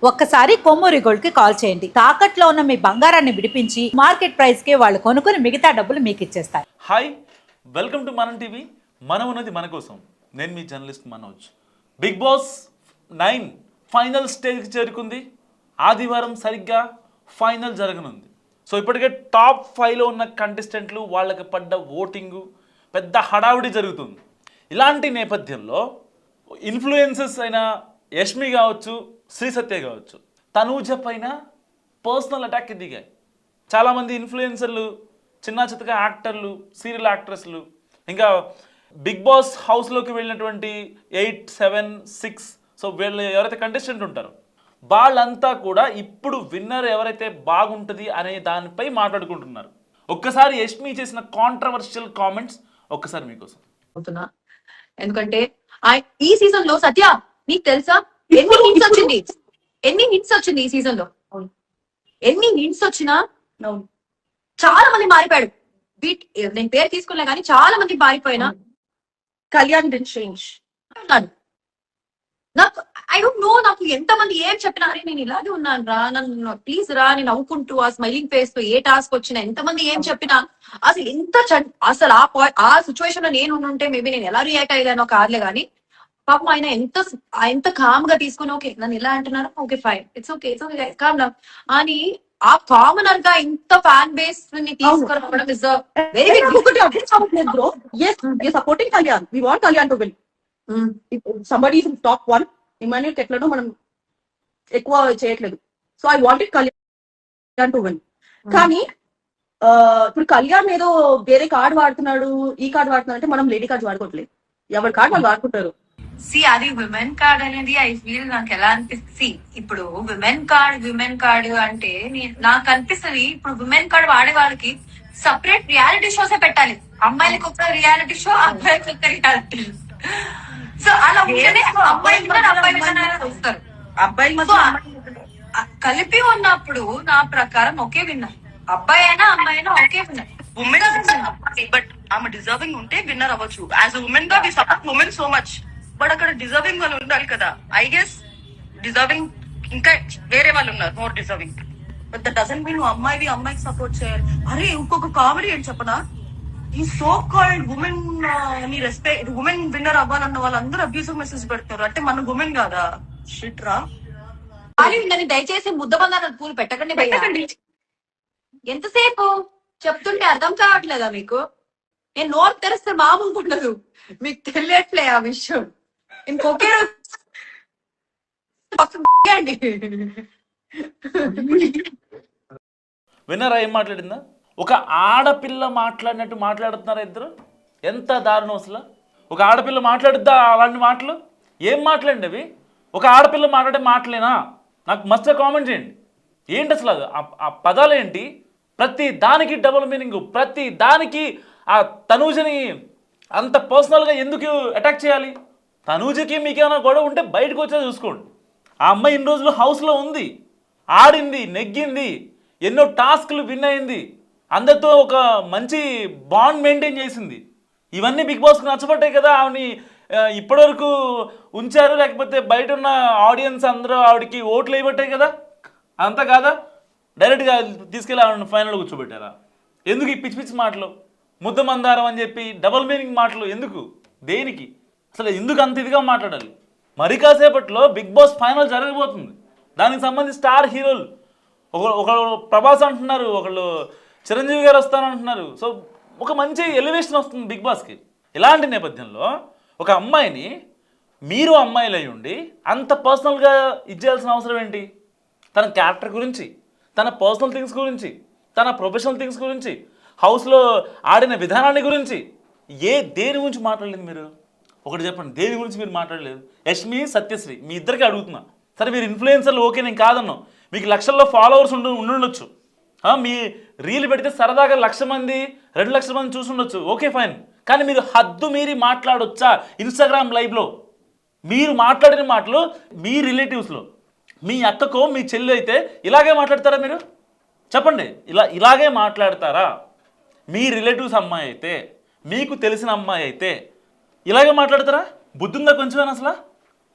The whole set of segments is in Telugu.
ఒక్కసారి కొమ్మూరి గోల్డ్ కి కాల్ చేయండి. తాకట్లో ఉన్న మీ బంగారాన్ని విడిపించి మార్కెట్ ప్రైస్ కి వాళ్ళు కొనుక్కుని మిగతా డబ్బులు మీకు ఇచ్చేస్తారు. Hi, welcome to Manam TV. మనం ఉన్నది మన కోసం. నేను మీ journalist Manoj. Bigg Boss 9 final స్టేజ్కి చేరుకుంది. ఆదివారం సరిగ్గా ఫైనల్ జరగనుంది. సో ఇప్పటికే టాప్ 5లో ఉన్న కంటెస్టెంట్లు వాళ్ళకి పడ్డ ఓటింగు పెద్ద హడావిడి జరుగుతుంది. ఇలాంటి నేపథ్యంలో ఇన్ఫ్లుయెన్సెస్ అయిన యష్మి కావచ్చు, శ్రీ సత్య కావచ్చు, తనూజ పైన పర్సనల్ అటాక్కి దిగాయి. చాలామంది ఇన్ఫ్లుయెన్సర్లు, చిన్న చిత్తగా యాక్టర్లు, సీరియల్ యాక్ట్రెస్లు, ఇంకా బిగ్ బాస్ హౌస్లోకి వెళ్ళినటువంటి 8, 7, 6 సో వీళ్ళు ఎవరైతే కంటెస్టెంట్ ఉంటారో వాళ్ళంతా కూడా ఇప్పుడు విన్నర్ ఎవరైతే బాగుంటుంది అనే దానిపై మాట్లాడుకుంటున్నారు. ఒక్కసారి యష్మి చేసిన కాంట్రవర్షియల్ కామెంట్స్ ఒక్కసారి మీకోసం. ఎందుకంటే ఈ సీజన్ లో సత్య నీకు తెలుసా ఎన్ని హిట్స్ వచ్చింది ఈ సీజన్ లో. ఎన్ని హిట్స్ వచ్చినా చాలా మంది మారిపోయాడు. నేను పేరు తీసుకోలే కానీ చాలా మంది మారిపోయినా కళ్యాణ్ డిడ్ చేంజ్ అన్నాడు. నాకు ఐ డోంట్ నో, నాకు ఎంత మంది ఏం చెప్పినా అరే నేను ఇలాగే ఉన్నాను రా, నన్ను ప్లీజ్ రా, నేను నవ్వుకుంటూ ఆ స్మైలింగ్ ఫేస్ తో ఏ టాస్క్ వచ్చినా ఎంతమంది ఏం చెప్పినా అసలు అసలు ఆ సిచ్యువేషన్ లో నేను ఉంటే మేబీ నేను ఎలా రియాక్ట్ అయ్యానో కాదులే గానీ పాపం ఆయన ఎంత కామ్ గా తీసుకుని ఓకే నన్ను ఎలా అంటున్నారు, okay fine, it's okay calm down అని ఆ కామనర్ గా ఇంత ఫ్యాన్ బేస్ ని తీసుకురావడం is very big. Supporting Kalyan, we want Kalyan to win. Somebody is top 1. Emmanuel టెక్లను మనం ఎక్కువ చేయట్లేదు. So I wanted Kalyan to win. కానీ ఇప్పుడు కళ్యాణ్ ఏదో వేరే కార్డు వాడుతున్నాడు, ఈ కార్డు వాడుతున్నాడు అంటే మనం లేడీ కార్డు వాడుకోవట్లేదు. ఎవరి కార్డు వాళ్ళు వాడుకుంటారు. అది విమెన్ కార్డ్ అనేది ఐ ఫీల్ నాకు ఎలా అనిపిస్తుంది, ఇప్పుడు విమెన్ కార్డ్ అంటే నాకు అనిపిస్తుంది ఇప్పుడు విమెన్ కార్డ్ వాడే వాళ్ళకి సపరేట్ రియాలిటీ షోసే పెట్టాలి. అమ్మాయిలకు ఒక రియాలిటీ షో, అబ్బాయిలకు ఒక రియాలిటీ. సో అలా ఉంటేనే అబ్బాయి వస్తారు. కలిపి ఉన్నప్పుడు నా ప్రకారం ఒకే విన్నర్. అబ్బాయి అయినా అమ్మాయి అయినా ఒకే విన్నర్. బట్ ఆమె డిజర్వింగ్ ఉంటే విన్నర్ అవ్వచ్చు. యాజ్ ఉమెన్ గా we support women so much. But అక్కడ డిజర్వింగ్ వాళ్ళు ఉండాలి కదా. ఐ గెస్ డిజర్వింగ్ ఇంకా వేరే వాళ్ళు ఉన్నారు more deserving. But that doesn't mean అమ్మాయికి సపోర్ట్ చేయాలి. అరే ఇంకొక కామెడీ ఏంటి చెప్పనా, ఈ సో కాల్డ్ ఉమెన్ ని రెస్పెక్ట్ ఉమెన్ విన్నర్ అవ్వాలన్న వాళ్ళందరూ అబ్యూసివ్ మెసేజ్ పెడతారు. అంటే మన ఉమెన్ కాదా? షిట్ రా. దయచేసి ముద్ద బంగారం పూలు పెట్టకండి. ఎంతసేపు చెప్తుంటే అర్థం కావట్లేదా మీకు? నేను నోరు తెరిస్తే మామూలు ఉండదు, మీకు తెలియట్లే ఆ విషయం. ఇంకొకే అండి విన్నరా ఏం మాట్లాడిందా? ఒక ఆడపిల్ల మాట్లాడినట్టు మాట్లాడుతున్నారా ఇద్దరు? ఎంత దారుణం అసలు. ఒక ఆడపిల్ల మాట్లాడుద్దా అలాంటి మాటలు? ఏం మాట్లాడండి అవి? ఒక ఆడపిల్ల మాట్లాడే మాటలేనా? నాకు మస్తుగా కామెంట్ చేయండి. ఏంటి అసలు అది? ఆ పదాలు ఏంటి? ప్రతి దానికి డబుల్ మీనింగ్, ప్రతి దానికి ఆ తనూజని అంత పర్సనల్గా ఎందుకు అటాక్ చేయాలి? తనూజకి మీకేమైనా గొడవ ఉంటే బయటకు వచ్చే చూసుకోండి. ఆ అమ్మాయి ఇన్ని రోజులు హౌస్లో ఉంది, ఆడింది, నెగ్గింది, ఎన్నో టాస్క్లు విన్ అయింది, అందరితో ఒక మంచి బాండ్ మెయింటైన్ చేసింది. ఇవన్నీ బిగ్ బాస్కి నచ్చబట్టాయి కదా ఆవిడని ఇప్పటివరకు ఉంచారు. లేకపోతే బయట ఉన్న ఆడియన్స్ అందరూ ఆవిడకి ఓట్లు వేయబట్టాయి కదా. అంతా కాదా? డైరెక్ట్గా తీసుకెళ్ళి ఆవిడని ఫైనల్ కూర్చోబెట్టారా? ఎందుకు ఈ పిచ్చి పిచ్చి మాటలు, ముద్ద మందారం అని చెప్పి డబుల్ మీనింగ్ మాటలు ఎందుకు? దేనికి అసలు? ఎందుకు అంత ఇదిగా మాట్లాడాలి? మరి కాసేపట్లో బిగ్ బాస్ ఫైనల్ జరగబోతుంది. దానికి సంబంధించి స్టార్ హీరోలు ఒకళ్ళు ప్రభాస్ అంటున్నారు, ఒకళ్ళు చిరంజీవి గారు వస్తానంటున్నారు. సో ఒక మంచి ఎలివేషన్ వస్తుంది బిగ్ బాస్కి. ఇలాంటి నేపథ్యంలో ఒక అమ్మాయిని మీరు అమ్మాయిలు అయి ఉండి అంత పర్సనల్గా ఇచ్చేయాల్సిన అవసరం ఏంటి? తన క్యారెక్టర్ గురించి, తన పర్సనల్ థింగ్స్ గురించి, తన ప్రొఫెషనల్ థింగ్స్ గురించి, హౌస్లో ఆడిన విధానాన్ని గురించి దేని గురించి మాట్లాడలేదు మీరు? ఒకటి చెప్పండి, దేని గురించి మీరు మాట్లాడలేదు? యష్మి, సత్యశ్రీ మీ ఇద్దరికి అడుగుతున్నా. సరే మీరు ఇన్ఫ్లుయెన్సర్లు ఓకే, నేను కాదన్నా, మీకు లక్షల్లో ఫాలోవర్స్ ఉండొచ్చు. మీ రీల్ పెడితే సరదాగా 1,00,000 మంది 2,00,000 మంది చూసుండొచ్చు, ఓకే ఫైన్. కానీ మీరు హద్దు మీరి మాట్లాడొచ్చా? ఇన్స్టాగ్రామ్ లైవ్లో మీరు మాట్లాడిన మాటలు మీ రిలేటివ్స్లో మీ అక్కకో మీ చెల్లి అయితే ఇలాగే మాట్లాడతారా మీరు? చెప్పండి, ఇలాగే మాట్లాడతారా? మీ రిలేటివ్స్ అమ్మాయి అయితే, మీకు తెలిసిన అమ్మాయి అయితే ఇలాగే మాట్లాడతారా? బుద్ధుందా కొంచెమైనా అసలు?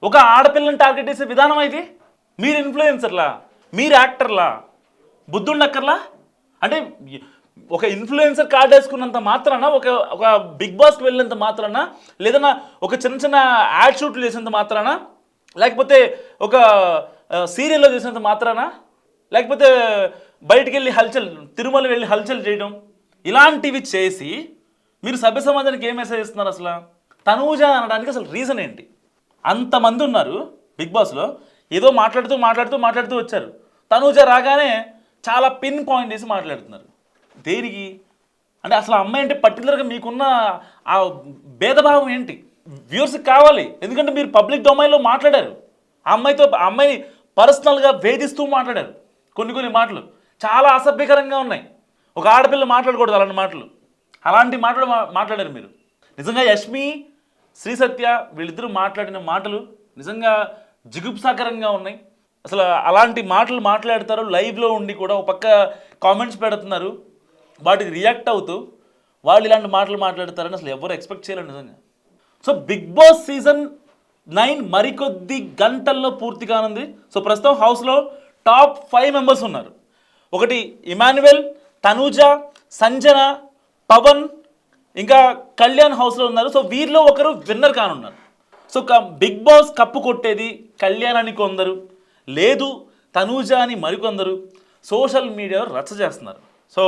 ఒక ఆడపిల్లని టార్గెట్ చేసే విధానం ఇది. మీరు ఇన్ఫ్లుయెన్సర్లా, మీరు యాక్టర్లా, బుద్ధుండక్కర్లా? అంటే ఒక ఇన్ఫ్లుయెన్సర్ కార్డ్ వేసుకున్నంత మాత్రాన, ఒక ఒక బిగ్ బాస్కి వెళ్ళినంత మాత్రాన, లేదన్నా ఒక చిన్న చిన్న యాడ్ షూట్లు చేసినంత మాత్రాన, లేకపోతే ఒక సీరియల్లో చేసినంత మాత్రాన, లేకపోతే బయటికి వెళ్ళి హల్చల్, తిరుమల వెళ్ళి హల్చల్ చేయడం, ఇలాంటివి చేసి మీరు సభ్య సమాజానికి ఏం మెసేజ్ ఇస్తున్నారు అసలు? తనూజ అనడానికి అసలు రీజన్ ఏంటి? అంతమంది ఉన్నారు బిగ్ బాస్లో, ఏదో మాట్లాడుతూ వచ్చారు. తనూజ రాగానే చాలా పిన్ పాయింట్ వేసి మాట్లాడుతున్నారు. దేనికి? అంటే అసలు ఆ అమ్మాయి అంటే పర్టికులర్గా మీకున్న ఆ భేదభావం ఏంటి? వ్యూవర్స్కి కావాలి. ఎందుకంటే మీరు పబ్లిక్ డొమైన్లో మాట్లాడారు. ఆ అమ్మాయిని పర్సనల్గా వేధిస్తూ మాట్లాడారు. కొన్ని మాటలు చాలా అసభ్యకరంగా ఉన్నాయి. ఒక ఆడపిల్ల మాట్లాడకూడదు అలాంటి మాటలు మాట్లాడారు మీరు. నిజంగా యష్మి, శ్రీ సత్య వీళ్ళిద్దరూ మాట్లాడిన మాటలు నిజంగా జిగుప్సాకరంగా ఉన్నాయి. అసలు అలాంటి మాటలు మాట్లాడతారు లైవ్లో ఉండి కూడా, ఒక పక్క కామెంట్స్ పెడుతున్నారు, వాటికి రియాక్ట్ అవుతూ వాళ్ళు ఇలాంటి మాటలు మాట్లాడతారని అసలు ఎవరు ఎక్స్పెక్ట్ చేయలేరు నిజంగా. సో బిగ్ బాస్ సీజన్ 9 మరికొద్ది గంటల్లో పూర్తి కానుంది. సో ప్రస్తుతం హౌస్లో టాప్ 5 మెంబర్స్ ఉన్నారు. ఒకటి ఇమాన్యువల్, తనూజ, సంజన, పవన్, ఇంకా కళ్యాణ్ హౌస్లో ఉన్నారు. సో వీరిలో ఒకరు విన్నర్ కానున్నారు. సో బిగ్ బాస్ కప్పు కొట్టేది కళ్యాణ్ అని కొందరు, లేదు తనూజ అని మరికొందరు సోషల్ మీడియాలో రచ్చ చేస్తున్నారు. సో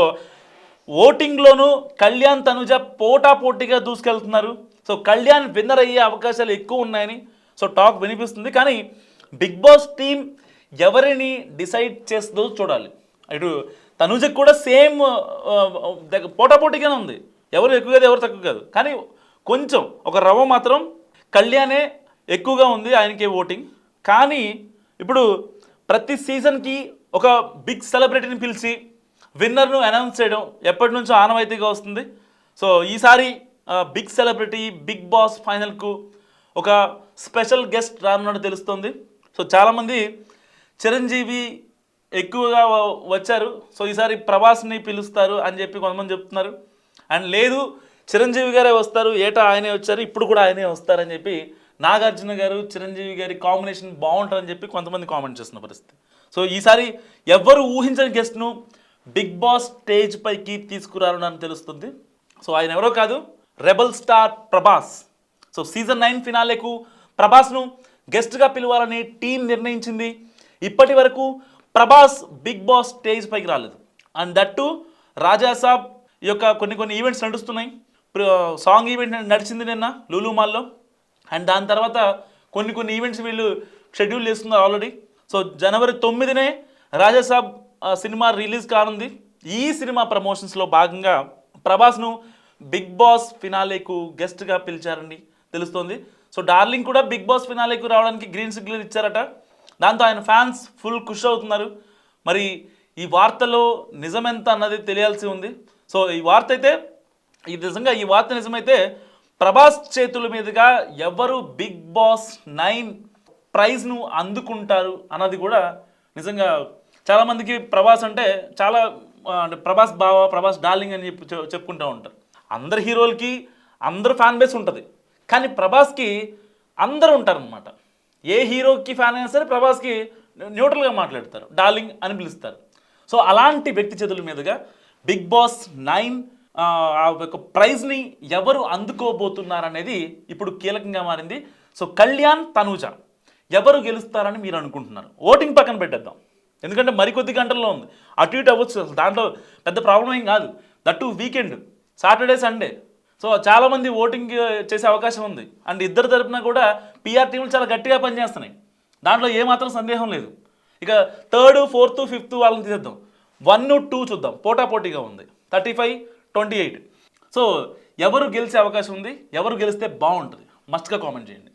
ఓటింగ్లోనూ కళ్యాణ్, తనూజ పోటాపోటీగా దూసుకెళ్తున్నారు. సో కళ్యాణ్ విన్నర్ అయ్యే అవకాశాలు ఎక్కువ ఉన్నాయని సో టాక్ వినిపిస్తుంది. కానీ బిగ్ బాస్ టీం ఎవరిని డిసైడ్ చేస్తుందో చూడాలి. ఇటు తనూజకు కూడా సేమ్ పోటాపోటీగానే ఉంది. ఎవరు ఎక్కువ కాదు, ఎవరు తక్కువ కాదు. కానీ కొంచెం ఒక రవ్వ మాత్రం కళ్యాణే ఎక్కువగా ఉంది, ఆయనకే ఓటింగ్. కానీ ఇప్పుడు ప్రతి సీజన్కి ఒక బిగ్ సెలబ్రిటీని పిలిచి విన్నర్ను అనౌన్స్ చేయడం ఎప్పటి నుంచో ఆనవాయితీగా వస్తుంది. సో ఈసారి బిగ్ సెలబ్రిటీ బిగ్ బాస్ ఫైనల్కు ఒక స్పెషల్ గెస్ట్ రానున్నట్టు తెలుస్తుంది. సో చాలామంది చిరంజీవి ఎక్కువగా వచ్చారు, సో ఈసారి ప్రభాస్ని పిలుస్తారు అని చెప్పి కొంతమంది చెప్తున్నారు. అండ్ లేదు చిరంజీవి గారే వస్తారు, ఏటా ఆయనే వచ్చారు, ఇప్పుడు కూడా ఆయనే వస్తారని చెప్పి నాగార్జున గారు చిరంజీవి గారి కాంబినేషన్ బాగుంటుందని చెప్పి కొంతమంది కామెంట్ చేస్తున్న పరిస్థితి. సో ఈసారి ఎవరు ఊహించని గెస్ట్ను బిగ్ బాస్ స్టేజ్ పైకి తీసుకురారని తెలుస్తుంది. సో ఆయన ఎవరో కాదు, rebel star Prabhas. So season 9 ఫినాలేకు ప్రభాస్ను గెస్ట్గా పిలవాలని టీం నిర్ణయించింది. ఇప్పటి వరకు ప్రభాస్ బిగ్ బాస్ స్టేజ్ పైకి రాలేదు. అండ్ దట్టు రాజాసాబ్ ఈ యొక్క కొన్ని ఈవెంట్స్ నడుస్తున్నాయి. సాంగ్ ఈవెంట్ నడిచింది నిన్న లూలు మాల్లో. అండ్ దాని తర్వాత కొన్ని ఈవెంట్స్ వీళ్ళు షెడ్యూల్ చేస్తున్నారు ఆల్రెడీ. సో జనవరి 9నే రాజాసాబ్ సినిమా రిలీజ్ కానుంది. ఈ సినిమా ప్రమోషన్స్లో భాగంగా ప్రభాస్ను బిగ్ బాస్ ఫినాలేకు గెస్ట్గా పిలిచారని తెలుస్తోంది. సో డార్లింగ్ కూడా బిగ్ బాస్ ఫినాలేకు రావడానికి గ్రీన్ సిగ్నల్ ఇచ్చారట. దాంతో ఆయన ఫ్యాన్స్ ఫుల్ ఖుష్ అవుతున్నారు. మరి ఈ వార్తలో నిజమెంత అన్నది తెలియాల్సి ఉంది. సో ఈ వార్త నిజమైతే ప్రభాస్ చేతుల మీదుగా ఎవరు బిగ్ బాస్ 9 ప్రైజ్ను అందుకుంటారు అన్నది కూడా నిజంగా చాలామందికి ప్రభాస్ అంటే చాలా అంటే ప్రభాస్ బావ, ప్రభాస్ డార్లింగ్ అని చెప్పి చెప్పుకుంటూ ఉంటారు. అందరు హీరోలకి అందరు ఫ్యాన్ బేస్ ఉంటుంది, కానీ ప్రభాస్కి అందరూ ఉంటారనమాట. ఏ హీరోకి ఫ్యాన్ అయినా సరే ప్రభాస్కి న్యూట్రల్గా మాట్లాడతారు, డార్లింగ్ అని పిలుస్తారు. సో అలాంటి వ్యక్తి చేతుల మీదుగా బిగ్ బాస్ 9 ఆ యొక్క ప్రైజ్ని ఎవరు అందుకోబోతున్నారనేది ఇప్పుడు కీలకంగా మారింది. సో కళ్యాణ్, తనూజ ఎవరు గెలుస్తారని మీరు అనుకుంటున్నారు? ఓటింగ్ పక్కన పెట్టేద్దాం, ఎందుకంటే మరికొద్ది గంటల్లో ఉంది, అటు ఇటు అవ్వచ్చు, అసలు దాంట్లో పెద్ద ప్రాబ్లం ఏం కాదు. That weekend, Saturday Sunday. So చాలామంది ఓటింగ్ చేసే అవకాశం ఉంది. అండ్ ఇద్దరు తరపున కూడా పీఆర్ టీంలు చాలా గట్టిగా పనిచేస్తున్నాయి, దాంట్లో ఏమాత్రం సందేహం లేదు. ఇక 3rd, 4th, 5th వాళ్ళని తీసేద్దాం, 1, 2 చూద్దాం. పోటాపోటీగా ఉంది, 35, 28. సో ఎవరు గెలిచే అవకాశం ఉంది, ఎవరు గెలిస్తే బాగుంటుంది, మస్ట్గా కామెంట్ చేయండి.